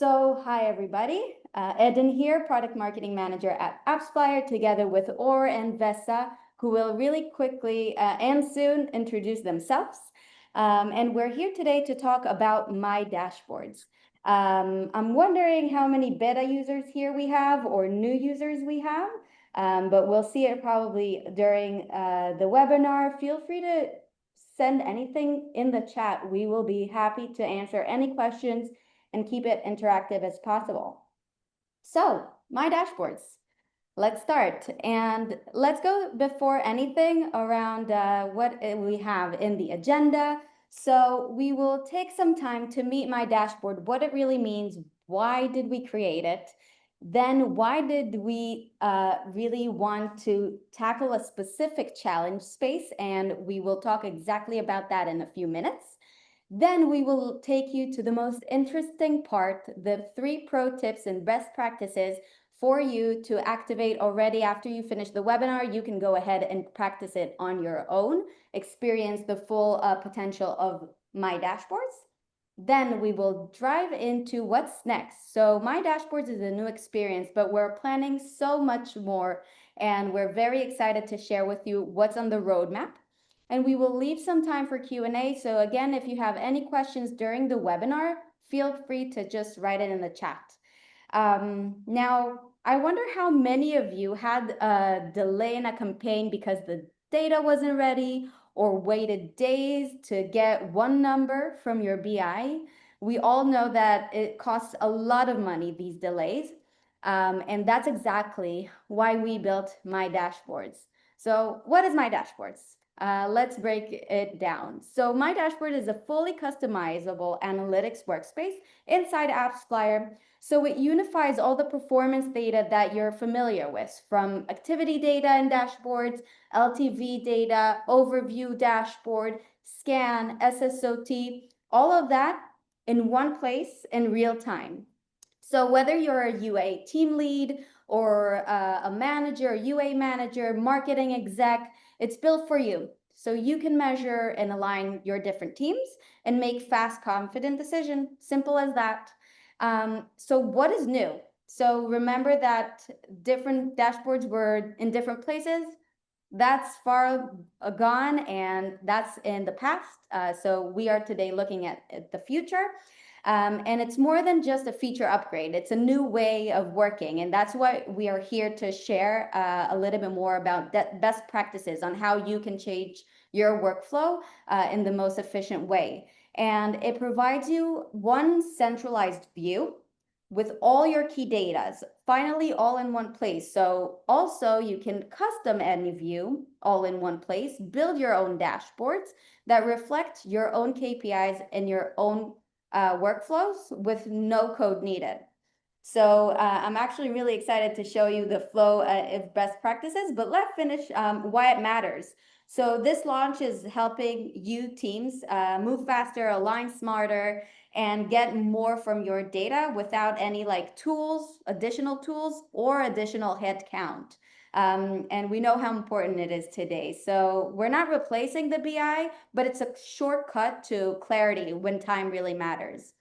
Hi everybody. Eden here, Product Marketing Manager at AppsFlyer, together with Or and Vesa, who will really quickly and soon introduce themselves. And we're here today to talk about My Dashboards. I'm wondering how many beta users here we have or new users we have, but we'll see it probably during the webinar. Feel free to send anything in the chat. We will be happy to answer any questions and keep it interactive as possible. So, My Dashboards. Let's start, and let's go before anything around what we have in the agenda. So we will take some time to meet My Dashboard, what it really means, why did we create it, then why did we really want to tackle a specific challenge space, and we will talk exactly about that in a few minutes. Then we will take you to the most interesting part, the 3 pro tips and best practices for you to activate already after you finish the webinar. You can go ahead and practice it on your own, experience the full potential of My Dashboards. Then we will dive into what's next. So My Dashboards is a new experience, but we're planning so much more, and we're very excited to share with you what's on the roadmap. And we will leave some time for Q&A. So again, if you have any questions during the webinar, feel free to just write it in the chat. Now, I wonder how many of you had a delay in a campaign because the data wasn't ready or waited days to get one number from your BI. We all know that it costs a lot of money, these delays. And that's exactly why we built My Dashboards. So what is My Dashboards? Let's break it down. So My Dashboard is a fully customizable analytics workspace inside AppsFlyer. So it unifies all the performance data that you're familiar with, from activity data and dashboards, LTV data, overview dashboard, scan, SSOT, all of that in one place in real time. So whether you're a UA team lead or a manager, UA manager, marketing exec, it's built for you. So you can measure and align your different teams and make fast, confident decisions. Simple as that. So what is new? So remember that different dashboards were in different places. That's far gone, and that's in the past. So we are today looking at the future. And it's more than just a feature upgrade. It's a new way of working. And that's why we are here to share a little bit more about best practices on how you can change your workflow in the most efficient way. And it provides you one centralized view with all your key data, finally all in one place. So also you can custom any view all in one place, build your own dashboards that reflect your own KPIs and your own workflows with no code needed. So I'm actually really excited to show you the flow of best practices, but let's finish why it matters. So this launch is helping you teams move faster, align smarter, and get more from your data without any additional tools or additional headcount. And we know how important it is today. So we're not replacing the BI, but it's a shortcut to clarity when time really matters.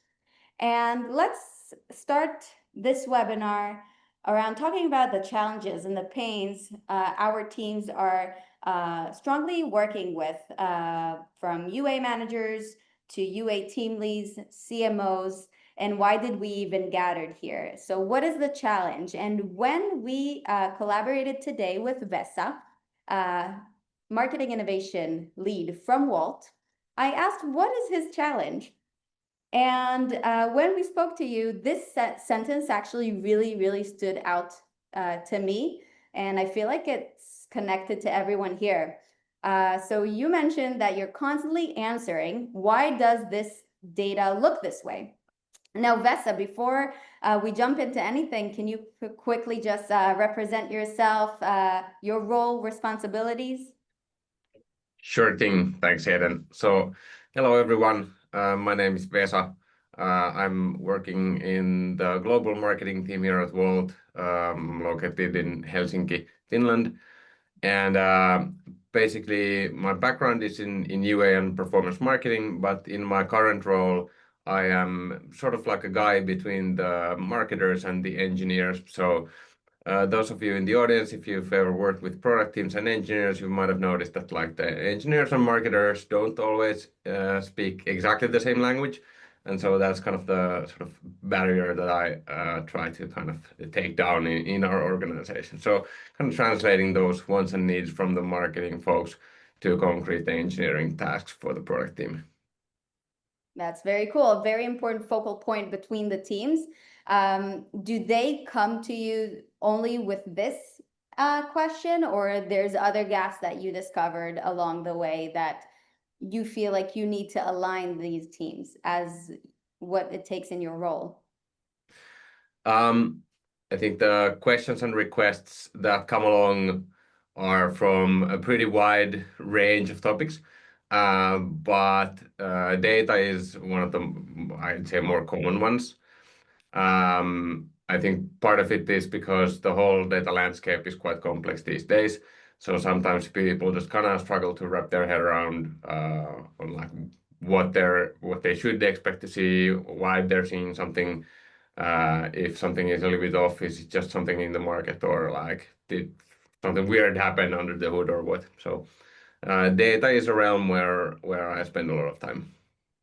And let's start this webinar around talking about the challenges and the pains our teams are strongly working with, from UA managers to UA team leads, CMOs, and why did we even gathered here? So what is the challenge? And when we collaborated today with Vesa, marketing innovation lead from Wolt, I asked, what is his challenge? And when we spoke to you, this sentence actually really stood out to me. And I feel like it's connected to everyone here. So you mentioned that you're constantly answering, why does this data look this way? Now, Vesa, before we jump into anything, can you quickly just represent yourself, your role, responsibilities? Sure thing. Thanks, Eden. So, hello, everyone. My name is Vesa. I'm working in the global marketing team here at Wolt, located in Helsinki, Finland. And basically, my background is in UA and performance marketing, but in my current role, I am sort of like a guy between the marketers and the engineers. So those of you in the audience, if you've ever worked with product teams and engineers, you might have noticed that like the engineers and marketers don't always speak exactly the same language. And so that's kind of the sort of barrier that I try to kind of take down in our organization. So kind of translating those wants and needs from the marketing folks to concrete engineering tasks for the product team. That's very cool. A very important focal point between the teams. Do they come to you only with this question, or there's other gaps that you discovered along the way that you feel like you need to align these teams as what it takes in your role? I think the questions and requests that come along are from a pretty wide range of topics. But data is one of the, I'd say, more common ones. I think part of it is because the whole data landscape is quite complex these days. So sometimes people just kind of struggle to wrap their head around on like what they should expect to see, why they're seeing something. If something is a little bit off, is it just something in the market, or like did something weird happen under the hood or what? So data is a realm where I spend a lot of time.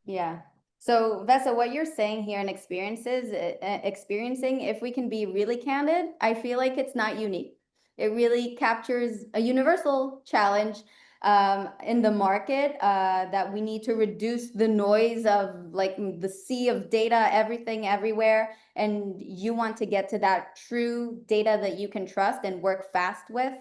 Yeah. So Vesa, what you're saying here and experiencing, if we can be really candid, I feel like it's not unique. It really captures a universal challenge in the market that we need to reduce the noise of like the sea of data, everything, everywhere. And you want to get to that true data that you can trust and work fast with.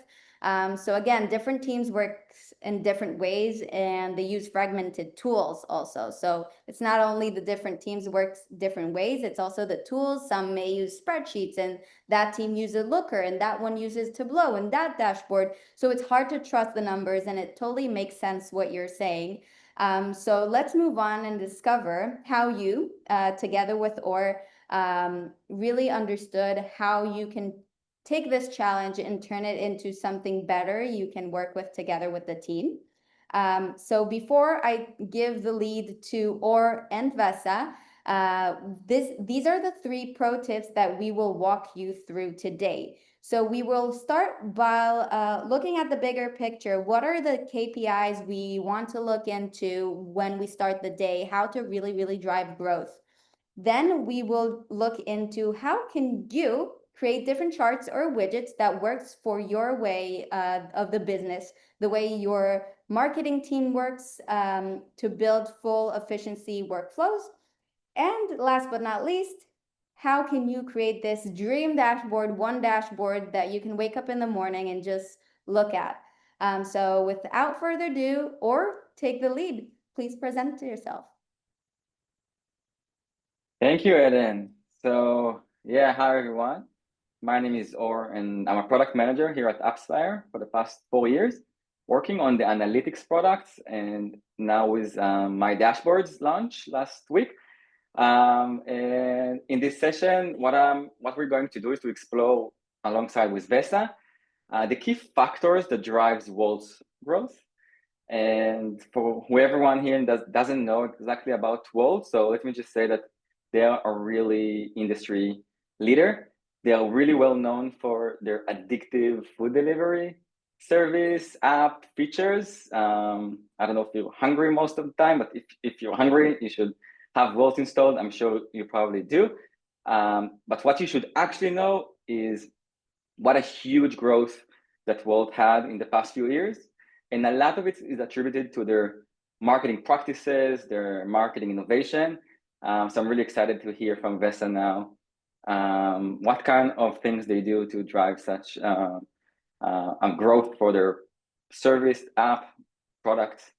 So again, different teams work in different ways and they use fragmented tools also. So it's not only the different teams work different ways, it's also the tools. Some may use spreadsheets and that team uses Looker and that one uses Tableau and that dashboard. So it's hard to trust the numbers and it totally makes sense what you're saying. So let's move on and discover how you, together with Or, really understood how you can take this challenge and turn it into something better you can work with together with the team. So before I give the lead to Or and Vesa, these are the 3 pro tips that we will walk you through today. So we will start by looking at the bigger picture. What are the KPIs we want to look into when we start the day? How to really, really drive growth. Then we will look into how can you create different charts or widgets that works for your way of the business, the way your marketing team works to build full efficiency workflows. And last but not least, how can you create this dream dashboard, one dashboard that you can wake up in the morning and just look at. So without further ado, Or take the lead. Please present to yourself. Thank you, Eden. So yeah, hi everyone. My name is Or, and I'm a product manager here at AppsFlyer for the past 4 years, working on the analytics products, and now with my dashboards launch last week. And in this session, what we're going to do is to explore alongside with Vesa the key factors that drives Wolt's growth. And for everyone here that doesn't know exactly about Wolt, so let me just say that they are a really industry leader. They are really well known for their addictive food delivery service, app, features. I don't know if you're hungry most of the time, but if you're hungry, you should have Wolt installed. I'm sure you probably do. But what you should actually know is what a huge growth that Wolt had in the past few years. And a lot of it is attributed to their marketing practices, their marketing innovation. So I'm really excited to hear from Vesa now what kind of things they do to drive such growth for their service, app, product,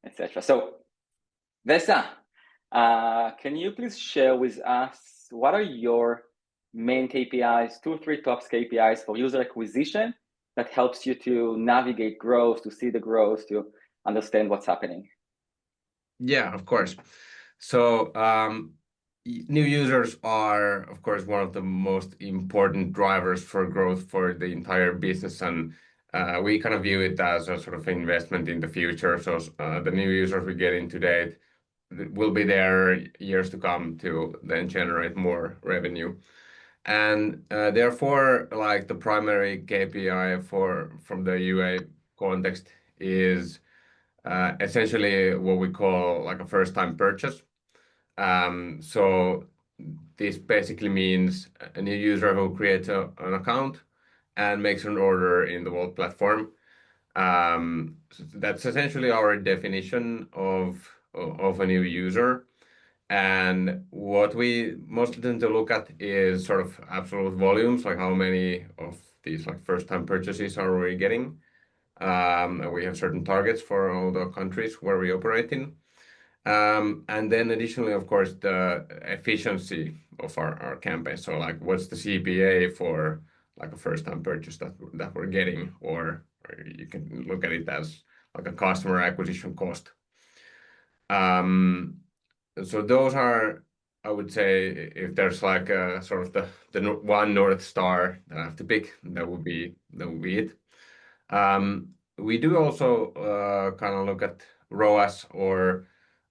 etc. So Vesa, can you please share with us what are your main KPIs, 2 or 3 top KPIs for user acquisition that helps you to navigate growth, to see the growth, to understand what's happening? Yeah, of course. So new users are, of course, one of the most important drivers for growth for the entire business, and we kind of view it as a sort of investment in the future. So the new users we get in today will be there years to come to then generate more revenue. And therefore, like the primary KPI from the UA context is essentially what we call like a first-time purchase. So this basically means a new user who creates an account and makes an order in the Wolt platform. So that's essentially our definition of a new user. And what we mostly tend to look at is sort of absolute volumes, like how many of these like first-time purchases are we getting. And we have certain targets for all the countries where we operate in. And then additionally, of course, the efficiency of our campaign. So like what's the CPA for like a first-time purchase that we're getting, or you can look at it as like a customer acquisition cost. So those are, I would say, if there's like a sort of the one North Star that I have to pick, that would be it. We do also kind of look at ROAS, or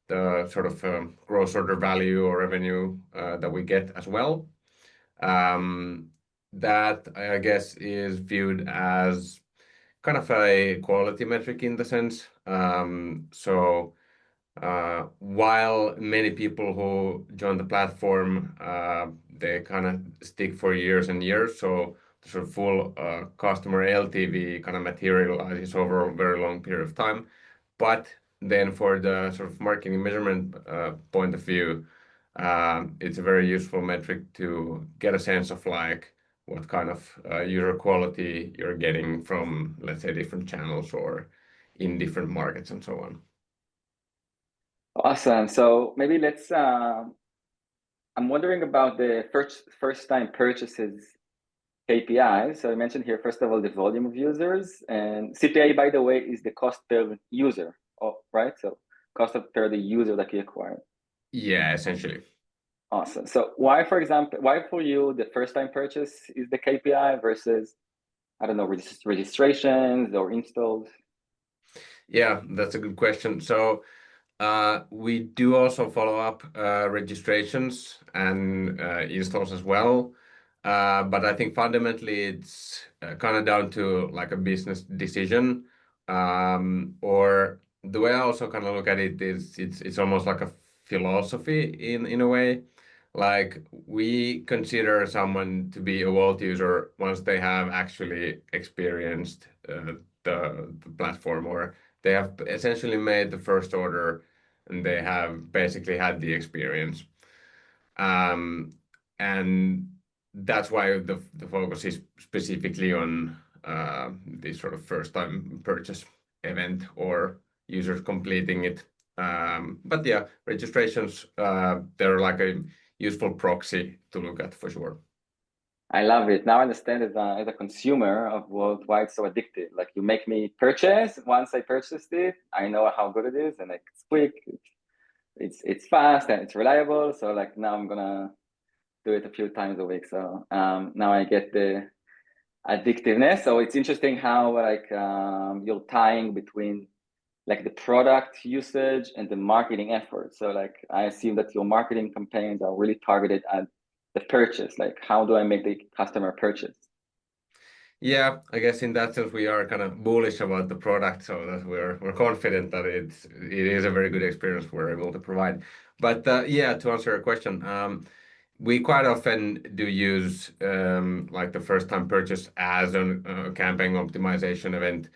the sort of gross order value or revenue that we get as well. That I guess is viewed as kind of a quality metric in the sense. So while many people who join the platform, they kind of stick for years and years, so the sort of full customer LTV kind of materializes over a very long period of time. But then for the sort of marketing measurement point of view, it's a very useful metric to get a sense of like what kind of user quality you're getting from, let's say, different channels or in different markets and so on. Awesome. So maybe let's. I'm wondering about the first-time purchases KPIs. So I mentioned here, first of all, the volume of users, and CPA, by the way, is the cost per user, right? So cost per the user that you acquire. Yeah, essentially. Awesome. So why, for example, why for you the first-time purchase is the KPI versus, I don't know, registrations or installs? Yeah, that's a good question. So we do also follow up registrations and installs as well. But I think fundamentally it's kind of down to like a business decision. Or the way I also kind of look at it is it's almost like a philosophy in a way. Like we consider someone to be a Wolt user once they have actually experienced the platform, or they have essentially made the first order and they have basically had the experience. And that's why the focus is specifically on this sort of first time purchase event or users completing it. But yeah, registrations, they're like a useful proxy to look at for sure. I love it. Now I understand as a consumer of why it's so addictive. Like you make me purchase. Once I purchased it, I know how good it is, and like it's quick, it's fast, and it's reliable. So like now I'm gonna do it a few times a week. So now I get the addictiveness. So it's interesting how like you're tying between like the product usage and the marketing effort. So like I assume that your marketing campaigns are really targeted at the purchase. Like how do I make the customer purchase? Yeah, I guess in that sense we are kind of bullish about the product, so that we're confident that it is a very good experience we're able to provide. But yeah, to answer your question, we quite often do use like the first time purchase as a campaign optimization event.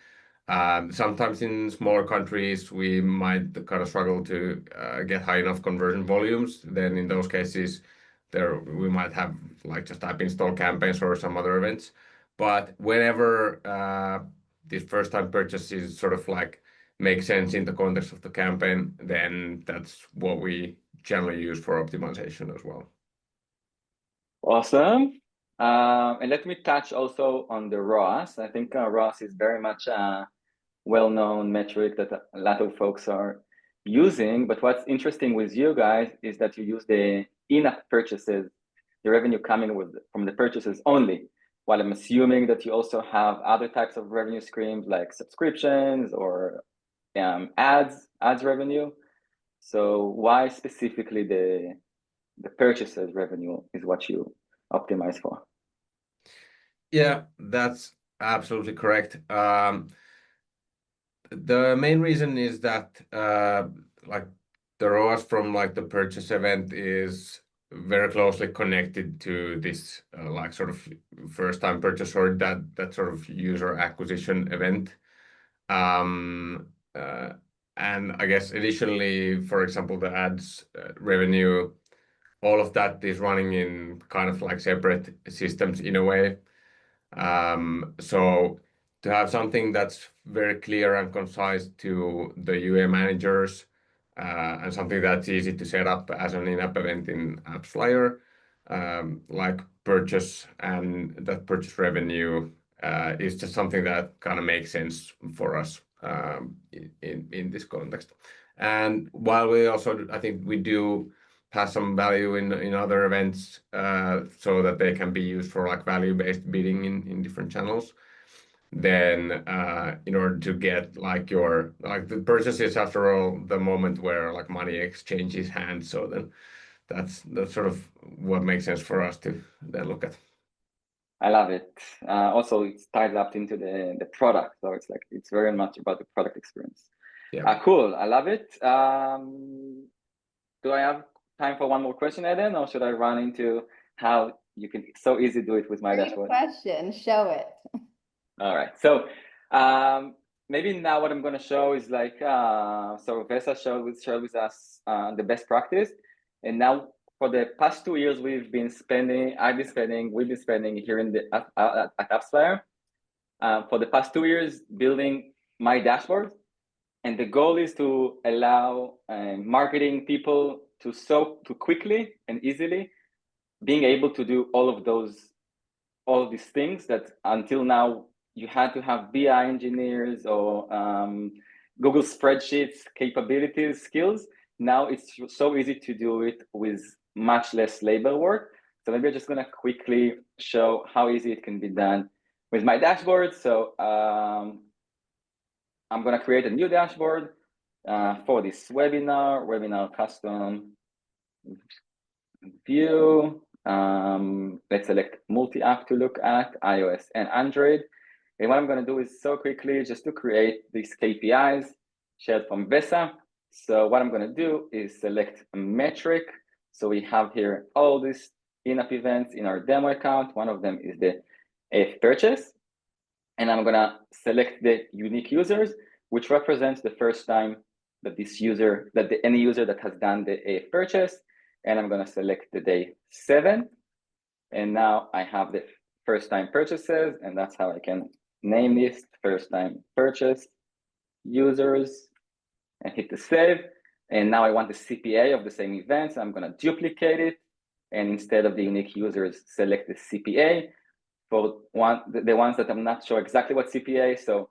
Sometimes in smaller countries we might kind of struggle to get high enough conversion volumes. Then in those cases, there we might have like just app install campaigns or some other events. But whenever this first time purchases sort of like make sense in the context of the campaign, then that's what we generally use for optimization as well. Awesome. And let me touch also on the ROAS. I think ROAS is very much a well-known metric that a lot of folks are using. But what's interesting with you guys is that you use the in-app purchases, the revenue coming from the purchases only, while I'm assuming that you also have other types of revenue streams like subscriptions or ads revenue. So why specifically the purchases revenue is what you optimize for? Yeah, that's absolutely correct. The main reason is that like the ROAS from like the purchase event is very closely connected to this like sort of first time purchase or that sort of user acquisition event. Um, uh, and I guess additionally, for example, the ads revenue, all of that is running in kind of like separate systems in a way. So to have something that's very clear and concise to the UA managers and something that's easy to set up as an in-app event in AppsFlyer, like purchase and that purchase revenue is just something that kind of makes sense for us in this context. And while we also, I think we do has some value in other events so that they can be used for like value-based bidding in different channels. Then in order to get like your like the purchase is after all the moment where like money exchanges hands. So then that's sort of what makes sense for us to then look at. I love it. Also, it's tied up into the product, so it's like it's very much about the product experience. Yeah. Cool. I love it. Do I have time for one more question, Eden, or should I run into how you can so easy do it with my Great dashboard? question. Show it. All right. So maybe now what I'm going to show is like so Vesa shared with us the best practice, and now for the past 2 years we've been spending here in the at AppsFlyer for the past 2 years building my dashboard. And the goal is to allow marketing people to quickly and easily being able to do all of these things that until now you had to have BI engineers or Google spreadsheets capabilities skills. Now it's so easy to do it with much less labor work. So maybe I'm just gonna quickly show how easy it can be done with my dashboard. So I'm going to create a new dashboard for this webinar custom view. Let's select multi-app to look at iOS and Android. And what I'm going to do is so quickly just to create these KPIs shared from Vesa. So what I'm going to do is select a metric. So we have here all these in-app events in our demo account. One of them is the AF purchase. And I'm going to select the unique users, which represents the first time that any user that has done the AF purchase. And I'm going to select the day 7. And now I have the first time purchases, and that's how I can name this first time purchase users and hit the save. And now I want the CPA of the same events. I'm going to duplicate it. And instead of the unique users, select the CPA. For the ones that I'm not sure exactly what CPA, so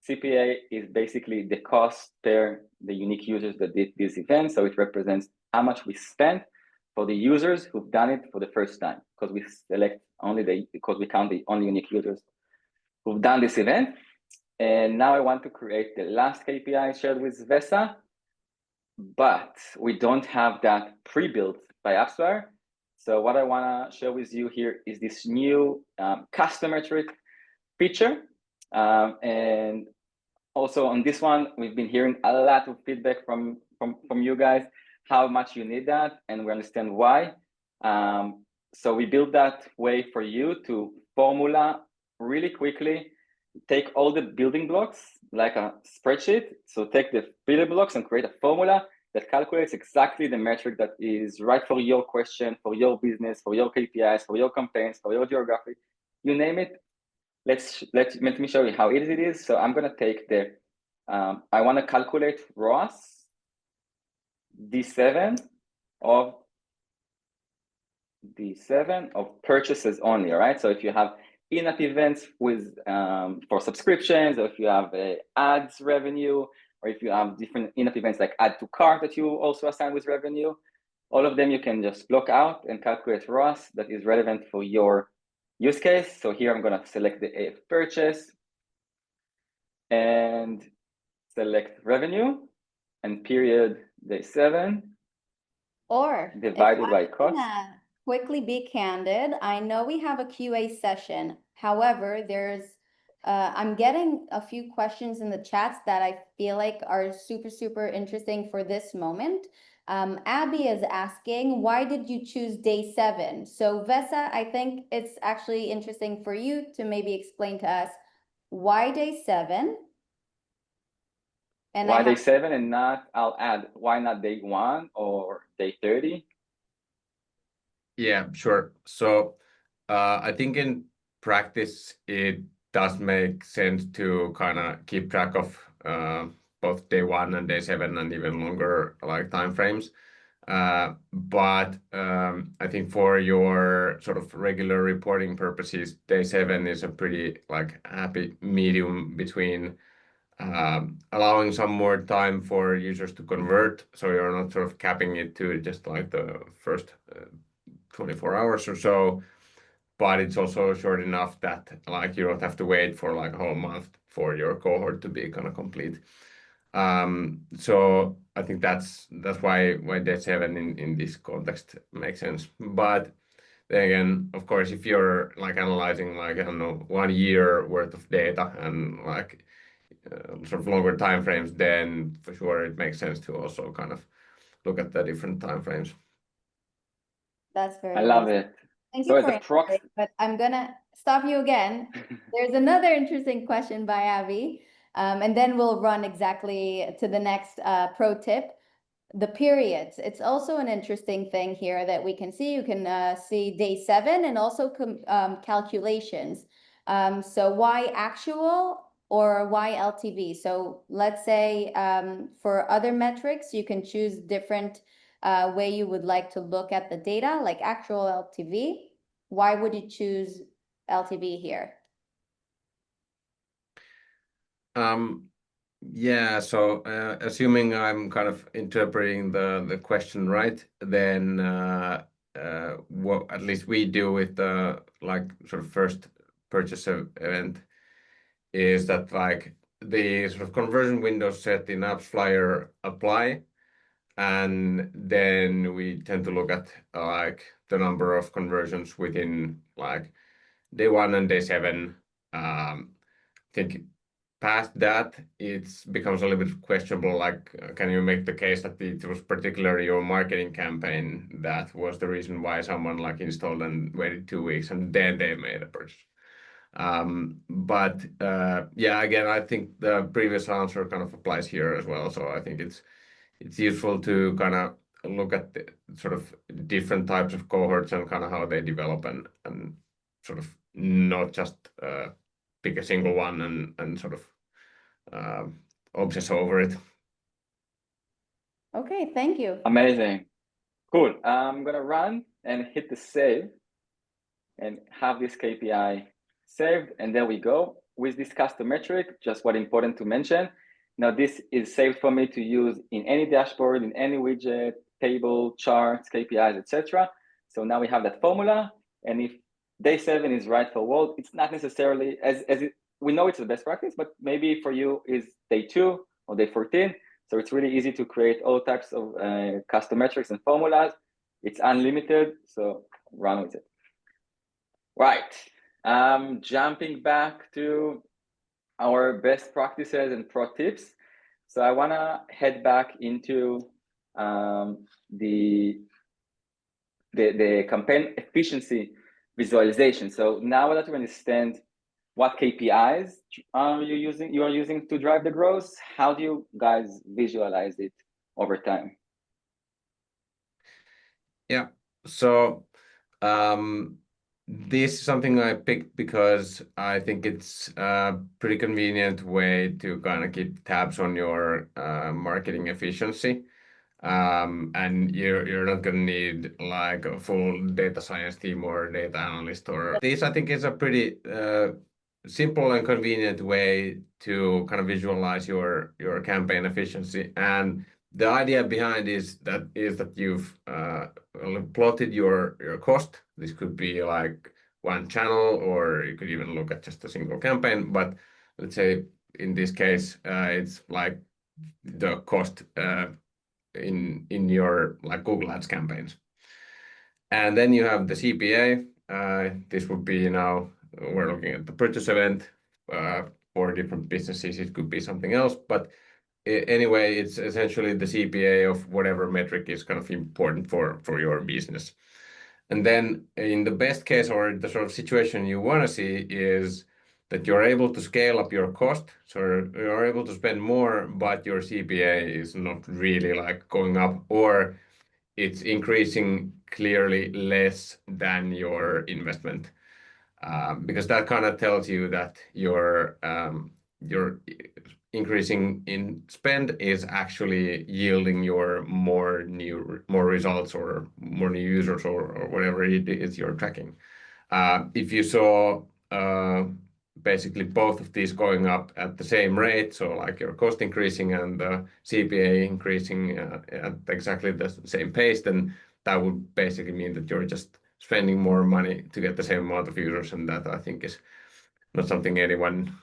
CPA is basically the cost per the unique users that did this event. So it represents how much we spent for the users who've done it for the first time, because we select because we count the only unique users who've done this event. And now I want to create the last KPI shared with Vesa, but we don't have that pre-built by AppsFlyer. So what I want to share with you here is this new custom metric feature. And also on this one, we've been hearing a lot of feedback from you guys, how much you need that, and we understand why. So we built that way for you to formula really quickly, take all the building blocks like a spreadsheet. So take the building blocks and create a formula that calculates exactly the metric that is right for your question, for your business, for your KPIs, for your campaigns, for your geography, you name it. Let me show you how easy it is. So I'm going to take I want to calculate ROAS D7 of purchases only, right? So if you have in-app events with for subscriptions, or if you have ads revenue, or if you have different in-app events like add to cart that you also assign with revenue, all of them you can just block out and calculate ROAS that is relevant for your use case. So here I'm going to select the AF purchase and select revenue and period day 7 Or if divided by I cost. can quickly be candid, I know we have a QA session. However, I'm getting a few questions in the chats that I feel like are super interesting for this moment. Abby is asking, why did you choose day 7? So Vesa, I think it's actually interesting for you to maybe explain to us why day 7? And Why day 7 and not, I'll add, why not day 1 or day 30? Yeah, sure. So I think in practice, it does make sense to kind of keep track of both day 1 and day 7 and even longer like time frames. But I think for your sort of regular reporting purposes, day 7 is a pretty like happy medium between allowing some more time for users to convert, so you're not sort of capping it to just like the first 24 hours or so, but it's also short enough that like you don't have to wait for like a whole month for your cohort to be kind of complete. So I think that's why day 7 in this context makes sense. But then again, of course, if you're like analyzing like I don't know 1 year worth of data and like sort of longer time frames, then for sure it makes sense to also kind of look at the different time frames. That's very I love nice. it. Thank So you as for a proxy, answering, but I'm gonna stop you again. There's another interesting question by Abby, and then we'll run exactly to the next pro tip. The periods. It's also an interesting thing here that we can see. You can see day 7 and also calculations. So why actual or why LTV? So let's say for other metrics, you can choose different way you would like to look at the data, like actual LTV. Why would you choose LTV here? Yeah, so assuming I'm kind of interpreting the question right, then what at least we do with the like sort of first purchase event is that like the sort of conversion windows set in AppsFlyer apply, and then we tend to look at like the number of conversions within like day 1 and day 7. I think past that, it becomes a little bit questionable. Like, can you make the case that it was particularly your marketing campaign that was the reason why someone like installed and waited 2 weeks and then they made a purchase? But yeah, again, I think the previous answer kind of applies here as well. So I think it's useful to kind of look at the sort of different types of cohorts and kind of how they develop and sort of not just pick a single one and sort of obsess over it. Okay, thank you. amazing. Cool. I'm gonna run and hit the save and have this KPI saved, and there we go. With this custom metric, just what important to mention. Now this is saved for me to use in any dashboard, in any widget, table, charts, KPIs, etc. So now we have that formula, and if day 7 is right for Wolt, it's not necessarily we know it's the best practice, but maybe for you is day 2 or day 14. So it's really easy to create all types of custom metrics and formulas. It's unlimited, so run with it. Right. Jumping back to our best practices and pro tips. So I want to head back into the campaign efficiency visualization. So now that we understand what KPIs you are using to drive the growth, how do you guys visualize it over time? Yeah. So this is something I picked because I think it's a pretty convenient way to kind of keep tabs on your marketing efficiency. And you're not gonna need like a full data science team or data analyst or this. I think is a pretty simple and convenient way to kind of visualize your campaign efficiency. And the idea behind is that you've plotted your cost. This could be like one channel, or you could even look at just a single campaign. But let's say in this case, it's like the cost in your like Google Ads campaigns. And then you have the CPA. This would be now we're looking at the purchase event for different businesses. It could be something else, but anyway, it's essentially the CPA of whatever metric is kind of important for your business. And then in the best case or the sort of situation you want to see is that you're able to scale up your cost. So you're able to spend more, but your CPA is not really like going up, or it's increasing clearly less than your investment. Because that kind of tells you that your increasing in spend is actually yielding your more results or more new users or whatever it is you're tracking. If you saw basically both of these going up at the same rate, so like your cost increasing and the CPA increasing at exactly the same pace, then that would basically mean that you're just spending more money to get the same amount of users, and that I think is not something anyone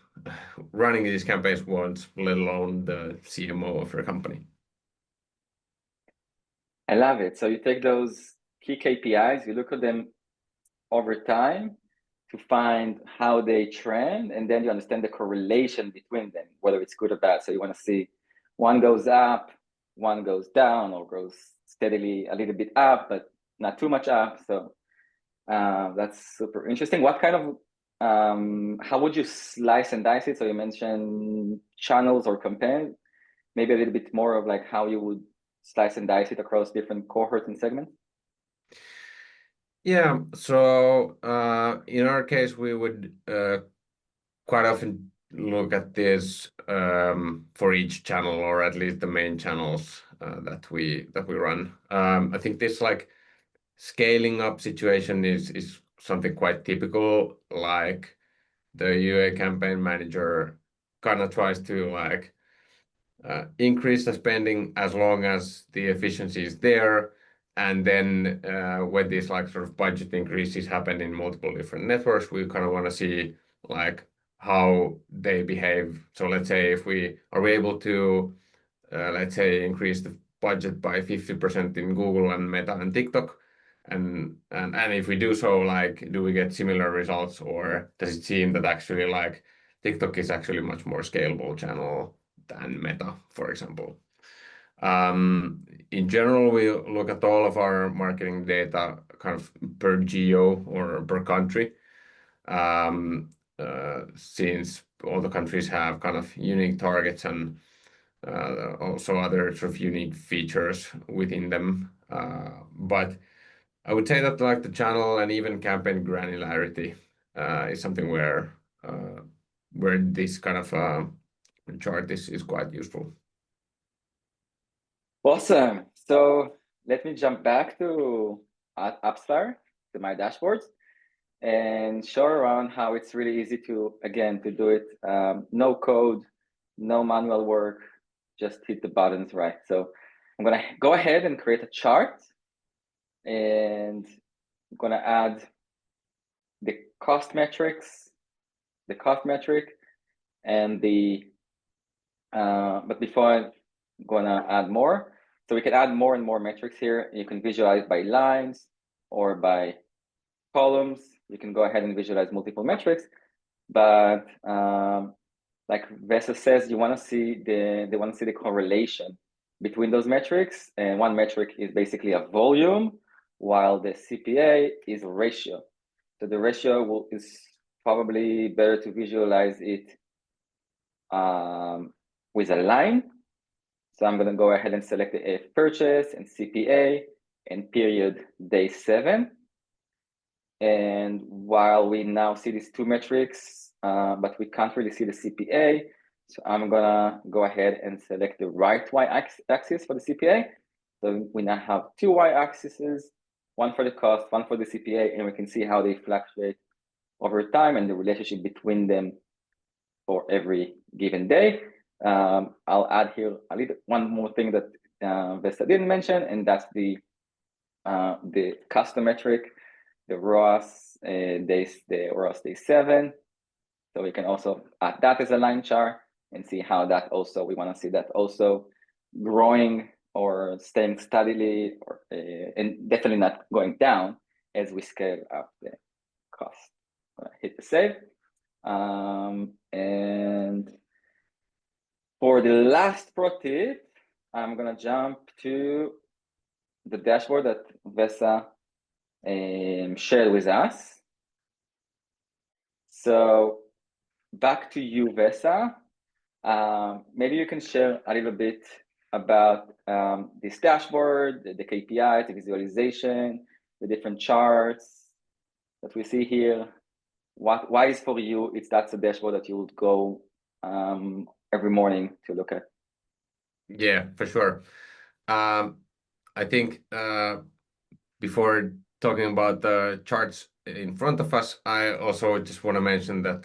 running these campaigns wants, let alone the CMO of your company. I love it. So you take those key KPIs, you look at them over time to find how they trend, and then you understand the correlation between them, whether it's good or bad. So you want to see one goes up, one goes down, or goes steadily a little bit up, but not too much up. So that's super interesting. What kind of how would you slice and dice it? So you mentioned channels or campaigns, maybe a little bit more of like how you would slice and dice it across different cohorts and segments. Yeah, so in our case, we would quite often look at this for each channel, or at least the main channels that we run. I think this like scaling up situation is something quite typical. Like the UA campaign manager kind of tries to like increase the spending as long as the efficiency is there. And then when these like sort of budget increases happen in multiple different networks, we kind of want to see like how they behave. So let's say if we are able to let's say increase the budget by 50% in Google and Meta and TikTok, and if we do so, like do we get similar results, or does it seem that actually like TikTok is actually a much more scalable channel than Meta, for example? In general, we look at all of our marketing data kind of per geo or per country, since all the countries have kind of unique targets and also other sort of unique features within them. But I would say that like the channel and even campaign granularity is something where this kind of chart is quite useful. Awesome. So let me jump back to AppsFlyer, to my dashboards, and show around how it's really easy to, again, to do it. No code, no manual work, just hit the buttons right. So I'm gonna go ahead and create a chart, and I'm gonna add the cost metrics, the cost metric, and the, but before I'm gonna add more, so we can add more and more metrics here. You can visualize by lines or by columns. You can go ahead and visualize multiple metrics, but like Vesa says, you want to see they want to see the correlation between those metrics, and one metric is basically a volume, while the CPA is a ratio. So the ratio is probably better to visualize it with a line. So I'm going to go ahead and select the AF purchase and CPA and period day 7. And while we now see these two metrics, but we can't really see the CPA, so I'm gonna go ahead and select the right y-axis for the CPA. So we now have two y-axes, one for the cost, one for the CPA, and we can see how they fluctuate over time and the relationship between them for every given day. I'll add here one more thing that Vesa didn't mention, and that's the custom metric, the ROAS day 7. So we can also add that as a line chart and see how that also, we want to see that also growing or staying steadily, or and definitely not going down as we scale up the cost. Hit the save. And for the last pro tip, I'm gonna jump to the dashboard that Vesa shared with us. So back to you, Vesa. Maybe you can share a little bit about this dashboard, the KPIs, the visualization, the different charts that we see here. Why is for you that's a dashboard that you would go every morning to look at? Yeah, for sure. I think before talking about the charts in front of us, I also just want to mention that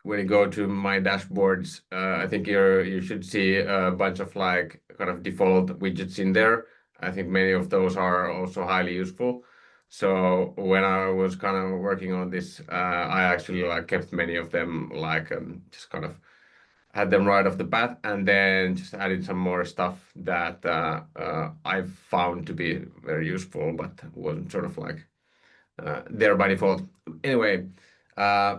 when you go to my dashboards, I think you should see a bunch of kind of default widgets in there. I think many of those are also highly useful. So when I was kind of working on this, I actually kept many of them just kind of had them right off the bat, and then just added some more stuff that I found to be very useful, but wasn't sort of there by default. Anyway, uh,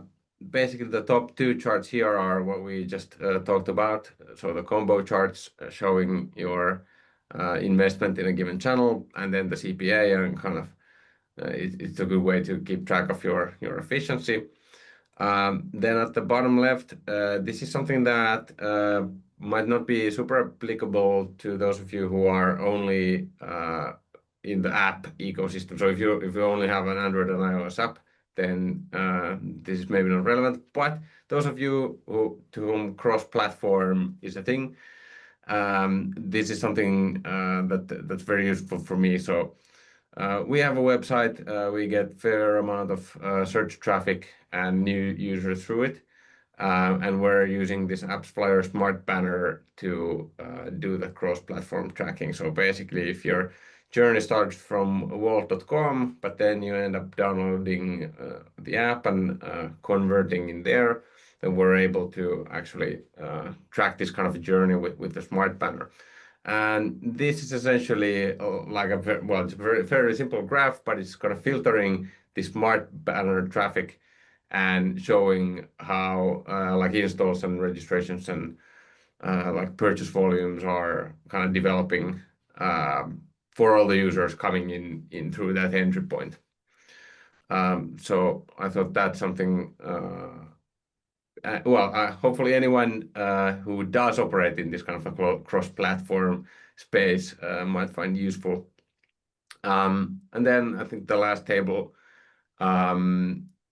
basically the top two charts here are what we just talked about. So the combo charts showing your investment in a given channel, and then the CPA, and kind of it's a good way to keep track of your efficiency. Then at the bottom left, this is something that might not be super applicable to those of you who are only in the app ecosystem. So if you only have an Android and iOS app, then this is maybe not relevant. But those of you to whom cross-platform is a thing, this is something that's very useful for me. So we have a website. We get fair amount of search traffic and new users through it. And we're using this AppsFlyer Smart Banner to do the cross-platform tracking. So basically, if your journey starts from wolt.com, but then you end up downloading the app and converting in there, then we're able to actually track this kind of journey with the Smart Banner. And this is essentially it's a very simple graph, but it's kind of filtering the Smart Banner traffic and showing how installs and registrations and purchase volumes are kind of developing for all the users coming in through that entry point. So I thought that's something. Hopefully anyone who does operate in this kind of a cross-platform space might find useful. And then I think the last table,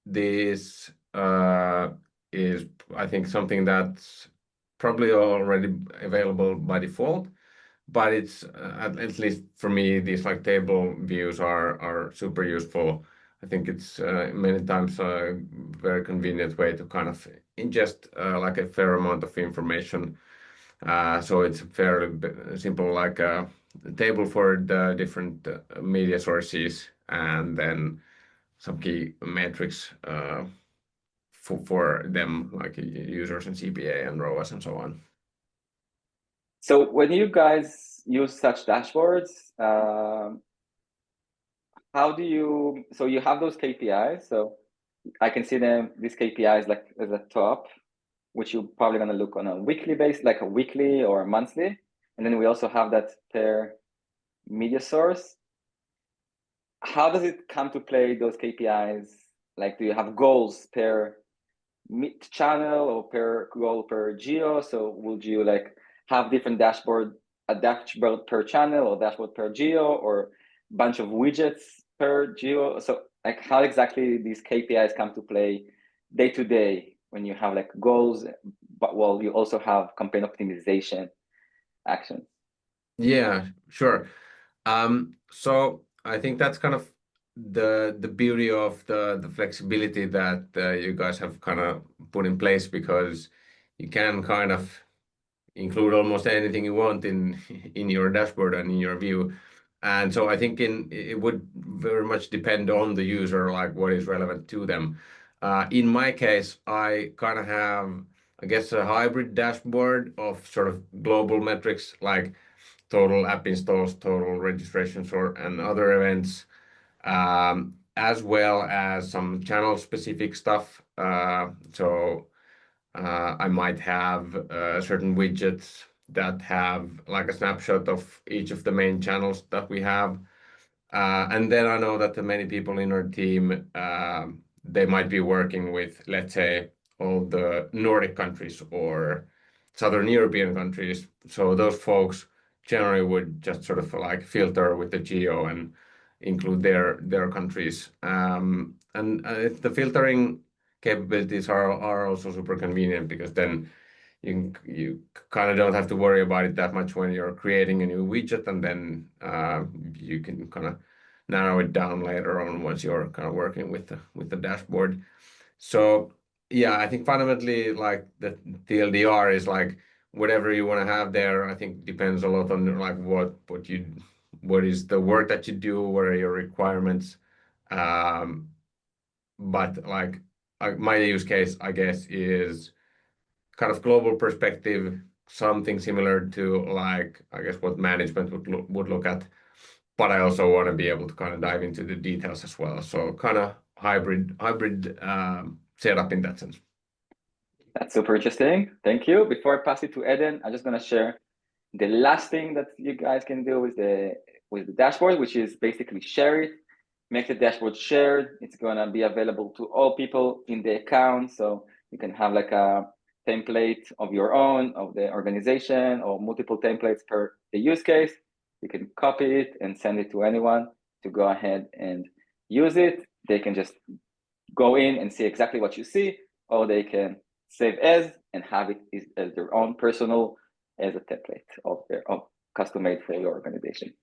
this is, I think, something that's probably already available by default, but it's at least for me, these table views are super useful. I think it's many times a very convenient way to kind of ingest a fair amount of information. So it's fairly simple, like a table for the different media sources, and then some key metrics for them, like users and CPA and ROAS and so on. So when you guys use such dashboards, how do you? So you have those KPIs. So I can see these KPIs like at the top, which you're probably gonna look on a weekly basis, like a weekly or a monthly, and then we also have that per media source. How does it come to play, those KPIs? Like, do you have goals per channel or per goal per geo? So would you have different a dashboard per channel or dashboard per geo, or bunch of widgets per geo? So how exactly these KPIs come to play day to day when you have goals, but you also have campaign optimization actions? Yeah, sure. So I think that's kind of the beauty of the flexibility that you guys have kind of put in place, because you can kind of include almost anything you want in in your dashboard and in your view. And so I think it would very much depend on the user, like what is relevant to them. In my case, I kind of have I guess, a hybrid dashboard of sort of global metrics like total app installs, total registrations, and other events, as well as some channel specific stuff. So I might have certain widgets that have like a snapshot of each of the main channels that we have. And then I know that the many people in our team, they might be working with, let's say, all the Nordic countries or Southern European countries. So those folks generally would just sort of like filter with the geo and include their countries. And the filtering capabilities are also super convenient because then you kind of don't have to worry about it that much when you're creating a new widget, and then you can kind of narrow it down later on once you're kind of working with the dashboard. So yeah, I think fundamentally like the TLDR is like whatever you want to have there. I think depends a lot on like what is the work that you do, what are your requirements. Um, but like my use case, I guess, is kind of global perspective, something similar to like I guess what management would look at, but I also want to be able to kind of dive into the details as well. So kind of hybrid setup in that sense. That's super interesting. Thank you. Before I pass it to Eden, I'm just gonna share the last thing that you guys can do with the dashboard, which is basically share it, make the dashboard shared. It's gonna be available to all people in the account, so you can have like a template of your own, of the organization, or multiple templates per the use case. You can copy it and send it to anyone to go ahead and use it. They can just go in and see exactly what you see, or they can save as and have it as their own personal as a template of their own custom made for your organization.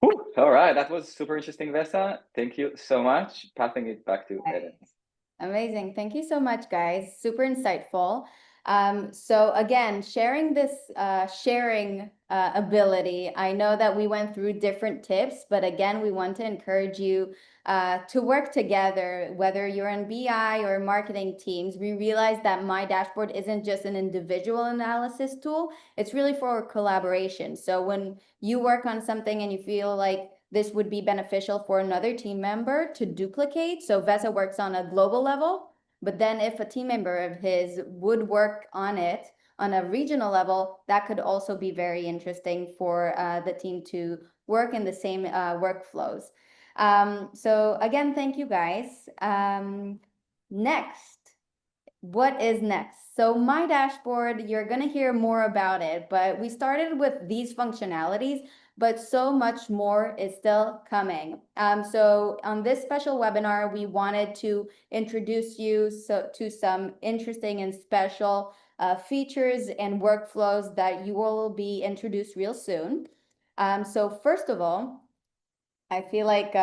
Whew. All right, that was super interesting, Vesa. Thank you so much. Passing it back to Eden. Amazing. Thank you so much, guys. Super insightful. So again, sharing this sharing ability, I know that we went through different tips, but again, we want to encourage you to work together, whether you're in BI or marketing teams. We realize that My Dashboard isn't just an individual analysis tool, it's really for collaboration. So when you work on something and you feel like this would be beneficial for another team member to duplicate. So Vesa works on a global level, but then if a team member of his would work on it on a regional level, that could also be very interesting for the team to work in the same workflows. So again, thank you guys. Next. What is next? So My Dashboard, you're going to hear more about it, but we started with these functionalities, but so much more is still coming. So on this special webinar, we wanted to introduce you to some interesting and special features and workflows that you will be introduced real soon. So first of all, I feel like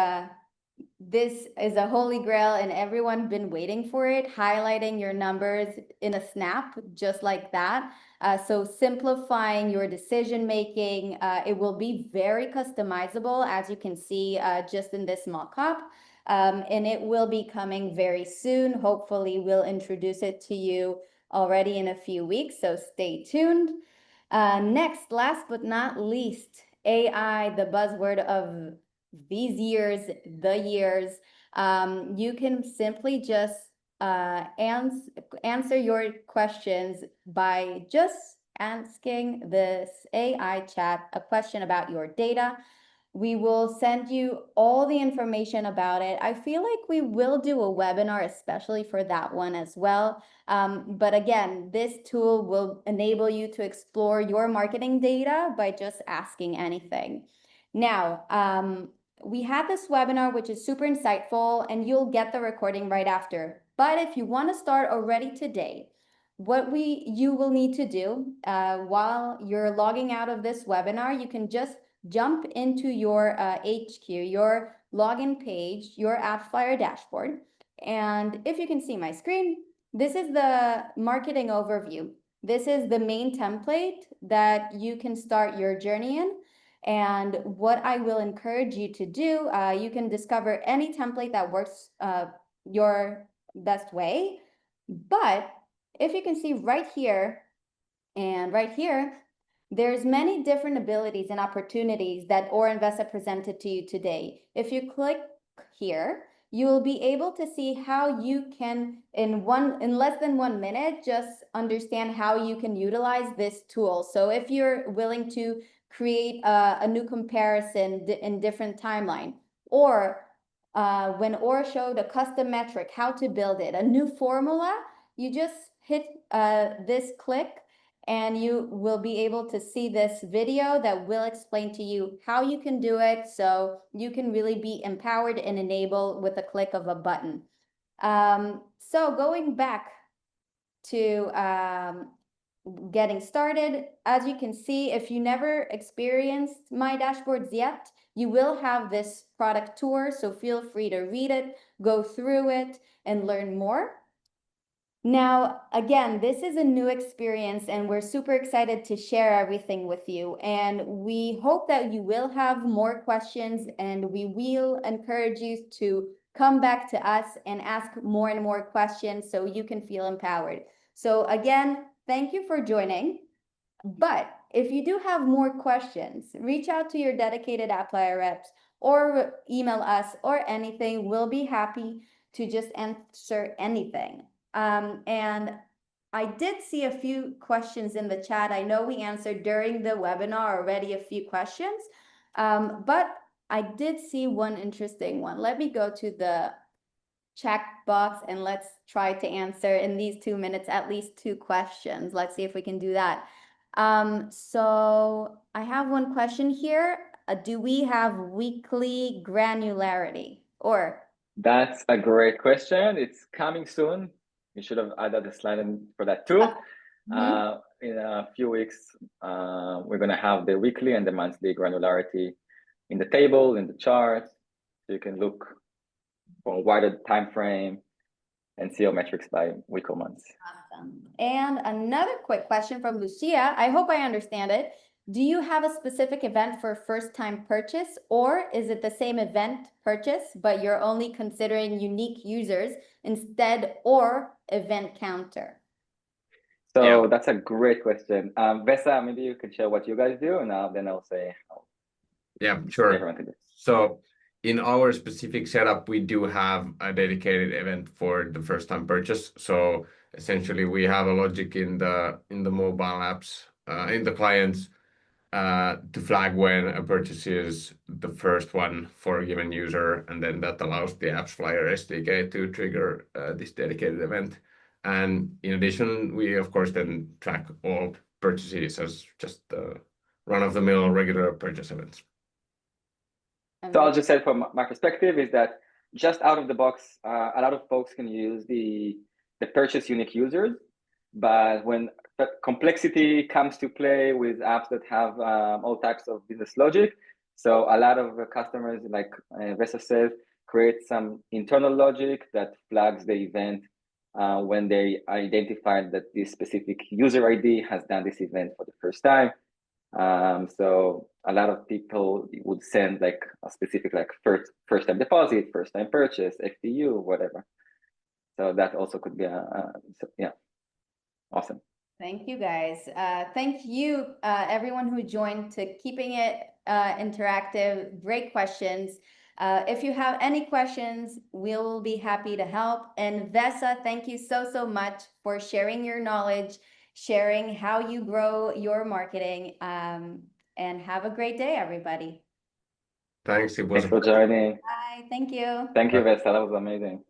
this is a holy grail and everyone's been waiting for it, highlighting your numbers in a snap, just like that. So simplifying your decision making, it will be very customizable, as you can see just in this mock-up. And it will be coming very soon. Hopefully we'll introduce it to you already in a few weeks, so stay tuned. Next, last but not least, AI, the buzzword of these years, the years. You can simply just answer your questions by just asking this AI chat a question about your data. We will send you all the information about it. I feel like we will do a webinar especially for that one as well. But again, this tool will enable you to explore your marketing data by just asking anything. Now, we had this webinar, which is super insightful, and you'll get the recording right after. But if you want to start already today, what you will need to do while you're logging out of this webinar, you can just jump into your HQ, your login page, your AppsFlyer dashboard. And if you can see my screen, this is the marketing overview. This is the main template that you can start your journey in. And what I will encourage you to do, you can discover any template that works your best way. But if you can see right here and right here, there's many different abilities and opportunities that Or and Vesa presented to you today. If you click here, you will be able to see how you can, in less than 1 minute, just understand how you can utilize this tool. So if you're willing to create a new comparison in different timeline, or when Or showed a custom metric, how to build it, a new formula, you just hit this click and you will be able to see this video that will explain to you how you can do it, so you can really be empowered and enabled with a click of a button. So going back to getting started, as you can see, if you never experienced my dashboards yet, you will have this product tour, so feel free to read it, go through it, and learn more. Now, again, this is a new experience and we're super excited to share everything with you. And we hope that you will have more questions, and we will encourage you to come back to us and ask more and more questions so you can feel empowered. So again, thank you for joining. But if you do have more questions, reach out to your dedicated AppsFlyer reps or email us or anything. We'll be happy to just answer anything. And I did see a few questions in the chat. I know we answered during the webinar already a few questions, but I did see one interesting one. Let me go to the chat box and let's try to answer in these 2 minutes at least 2 questions. Let's see if we can do that. So I have one question here. Do we have weekly granularity? Or That's a great question. It's coming soon. You should have added a slide in for that too. In a few weeks, we're going to have the weekly and the monthly granularity in the table, in the chart, so you can look for a wider time frame and see your metrics by week or months. Awesome. And another quick question from Lucia. I hope I understand it. Do you have a specific event for first-time purchase, or is it the same event purchase, but you're only considering unique users instead, or event counter? So that's a great question. Vesa, maybe you can share what you guys do, and then I'll say how Sure. everyone can do. So in our specific setup, we do have a dedicated event for the first-time purchase. So essentially, we have a logic in the mobile apps, in the clients, to flag when a purchase is the first one for a given user, and then that allows the AppsFlyer SDK to trigger this dedicated event. And in addition, we of course then track all purchases as just run-of-the-mill regular purchase events. So I'll just say from my perspective is that just out of the box, a lot of folks can use the purchase unique users, but when the complexity comes to play with apps that have all types of business logic, so a lot of customers, like Vesa says, create some internal logic that flags the event when they identified that this specific user ID has done this event for the first time. So a lot of people would send like a specific, like first time deposit, first time purchase, FTU, whatever. So that also could be yeah, awesome. Thank you guys. Thank you everyone who joined, to keeping it interactive. Great questions. If you have any questions, we'll be happy to help. And Vesa, thank you so much for sharing your knowledge, sharing how you grow your marketing, and have a great day, everybody. Thanks. Thanks for joining. Bye. Thank you. Thank you, Vesa. That was amazing.